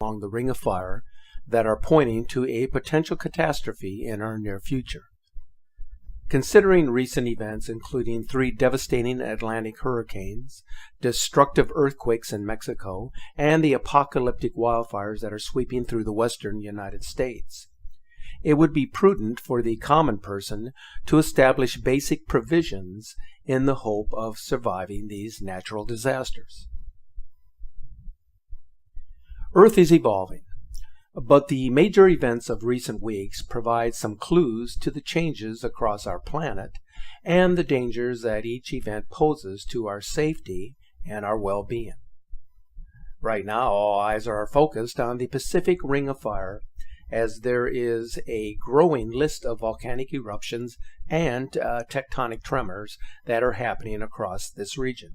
along the Ring of Fire that are pointing to a potential catastrophe in our near future. Considering recent events including 3 devastating Atlantic hurricanes, destructive earthquakes in Mexico, and the apocalyptic wildfires that are sweeping through the western United States, it would be prudent for the common person to establish basic provisions in the hope of surviving these natural disasters. Earth is evolving, but the major events of recent weeks provide some clues to the changes across our planet and the dangers that each event poses to our safety and our well-being. Right now, all eyes are focused on the Pacific Ring of Fire, as there is a growing list of volcanic eruptions and tectonic tremors that are happening across this region.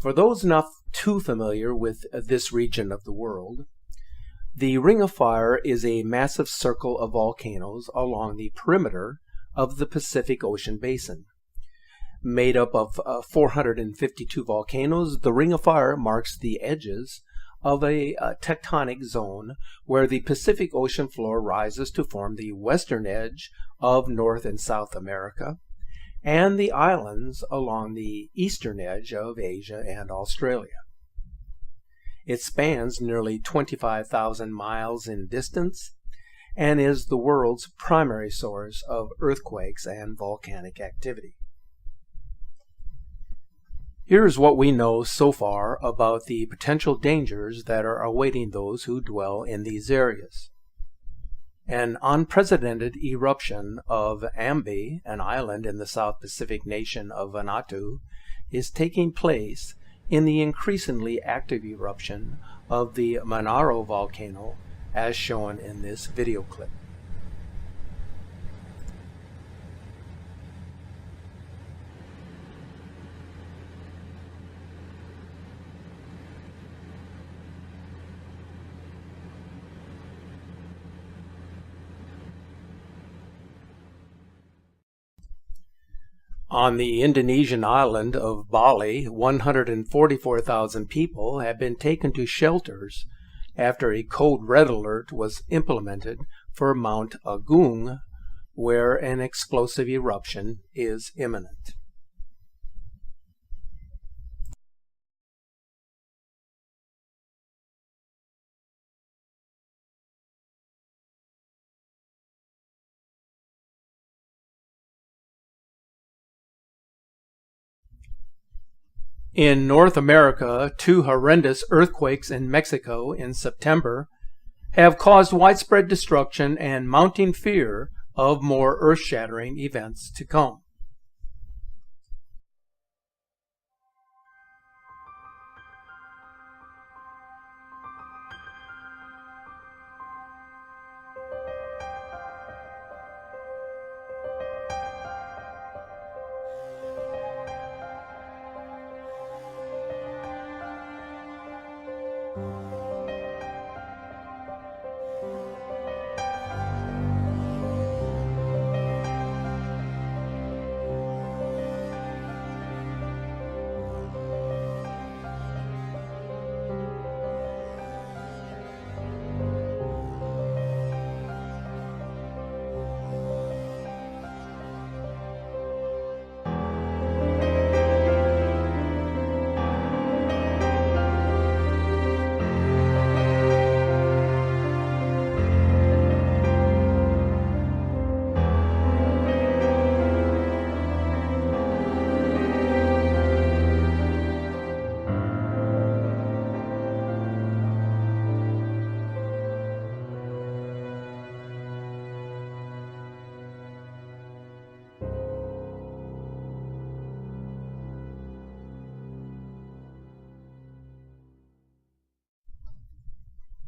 For those not too familiar with this region of the world, the Ring of Fire is a massive circle of volcanoes along the perimeter of the Pacific Ocean basin. Made up of 452 volcanoes, the Ring of Fire marks the edges of a tectonic zone where the Pacific Ocean floor rises to form the western edge of North and South America, and the islands along the eastern edge of Asia and Australia. It spans nearly 25,000 miles in distance and is the world's primary source of earthquakes and volcanic activity. Here's what we know so far about the potential dangers that are awaiting those who dwell in these areas. An unprecedented eruption of Ambi, an island in the South Pacific nation of Vanuatu, is taking place in the increasingly active eruption of the Manaro volcano, as shown in this video clip. On the Indonesian island of Bali, 144,000 people have been taken to shelters after a code red alert was implemented for Mount Agung, where an explosive eruption is imminent. In North America, 2 horrendous earthquakes in Mexico in September have caused widespread destruction and mounting fear of more earth-shattering events to come.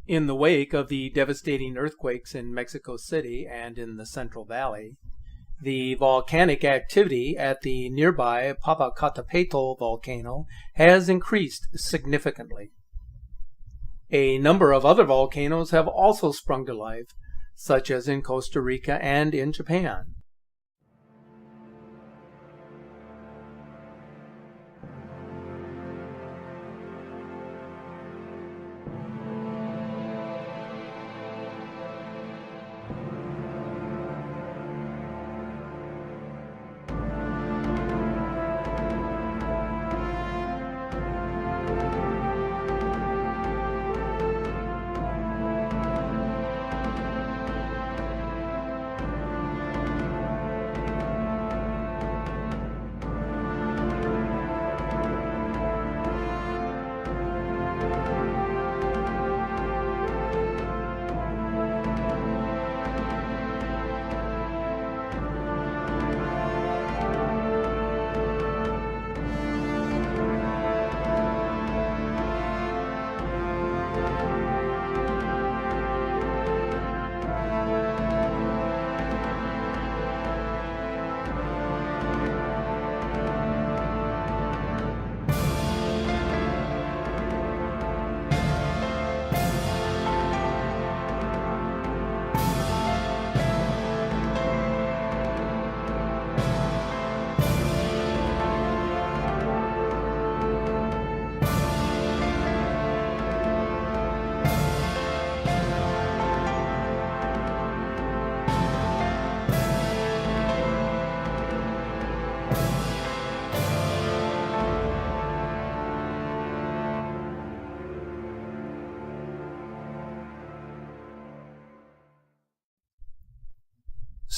In the wake of the devastating earthquakes in Mexico City and in the Central Valley, the volcanic activity at the nearby Popocatépetl volcano has increased significantly. A number of other volcanoes have also sprung to life, such as in Costa Rica and in Japan.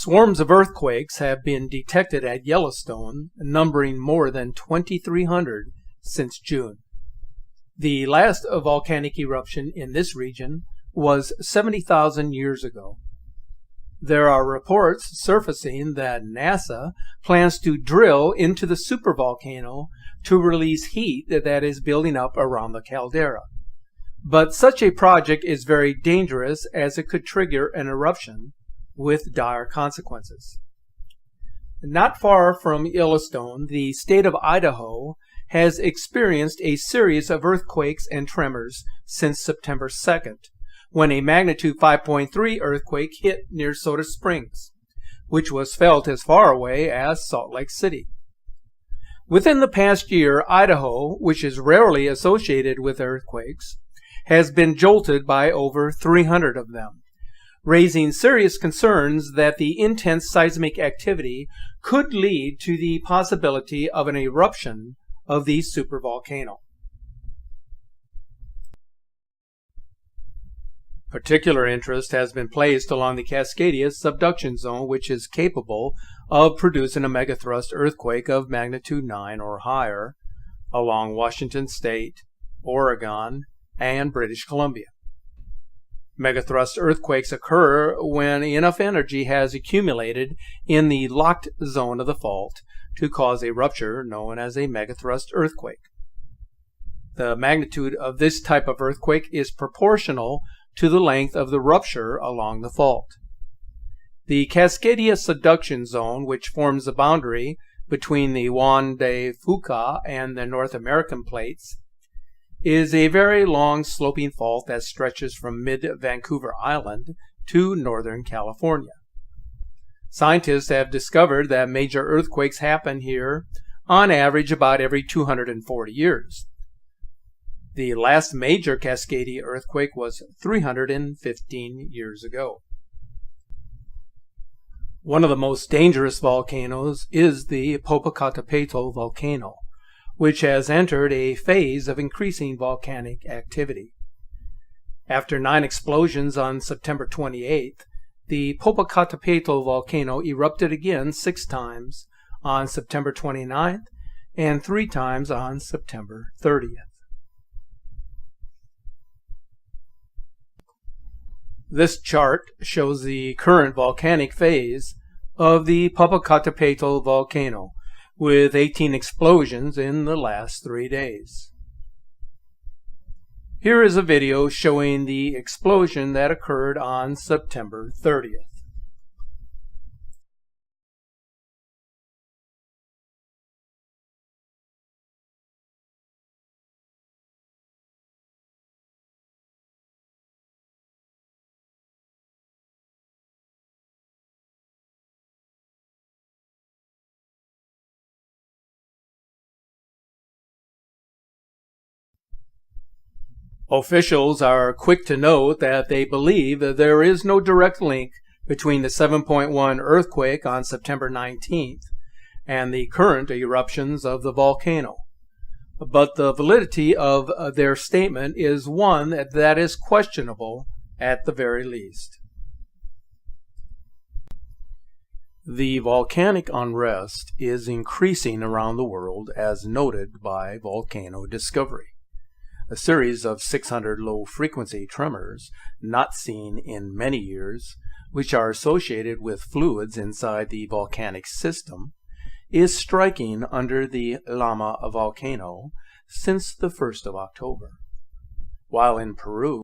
Swarms of earthquakes have been detected at Yellowstone, numbering more than 2,300 since June. The last volcanic eruption in this region was 70,000 years ago. There are reports surfacing that NASA plans to drill into the supervolcano to release heat that is building up around the caldera. But such a project is very dangerous as it could trigger an eruption with dire consequences. Not far from Yellowstone, the state of Idaho has experienced a series of earthquakes and tremors since September 2nd, when a magnitude 5.3 earthquake hit near Soda Springs, which was felt as far away as Salt Lake City. Within the past year, Idaho, which is rarely associated with earthquakes, has been jolted by over 300 of them, raising serious concerns that the intense seismic activity could lead to the possibility of an eruption of the supervolcano. Particular interest has been placed along the Cascadia subduction zone, which is capable of producing a megathrust earthquake of magnitude 9 or higher along Washington State, Oregon, and British Columbia. Megathrust earthquakes occur when enough energy has accumulated in the locked zone of the fault to cause a rupture known as a megathrust earthquake. The magnitude of this type of earthquake is proportional to the length of the rupture along the fault. The Cascadia subduction zone, which forms the boundary between the Juan de Fuca and the North American plates, is a very long sloping fault that stretches from mid-Vancouver Island to northern California. Scientists have discovered that major earthquakes happen here on average about every 240 years. The last major Cascadia earthquake was 315 years ago. One of the most dangerous volcanoes is the Popocatépetl volcano, which has entered a phase of increasing volcanic activity. After 9 explosions on September 28th, the Popocatépetl volcano erupted again 6 times on September 29th and 3 times on September 30th. This chart shows the current volcanic phase of the Popocatépetl volcano, with 18 explosions in the last 3 days. Here is a video showing the explosion that occurred on September 30th. Officials are quick to note that they believe that there is no direct link between the 7.1 earthquake on September 19th and the current eruptions of the volcano. But the validity of their statement is one that is questionable at the very least. The volcanic unrest is increasing around the world as noted by Volcano Discovery, a series of 600 low-frequency tremors not seen in many years, which are associated with fluids inside the volcanic system, is striking under the Lama volcano since the 1st of October. While in Peru,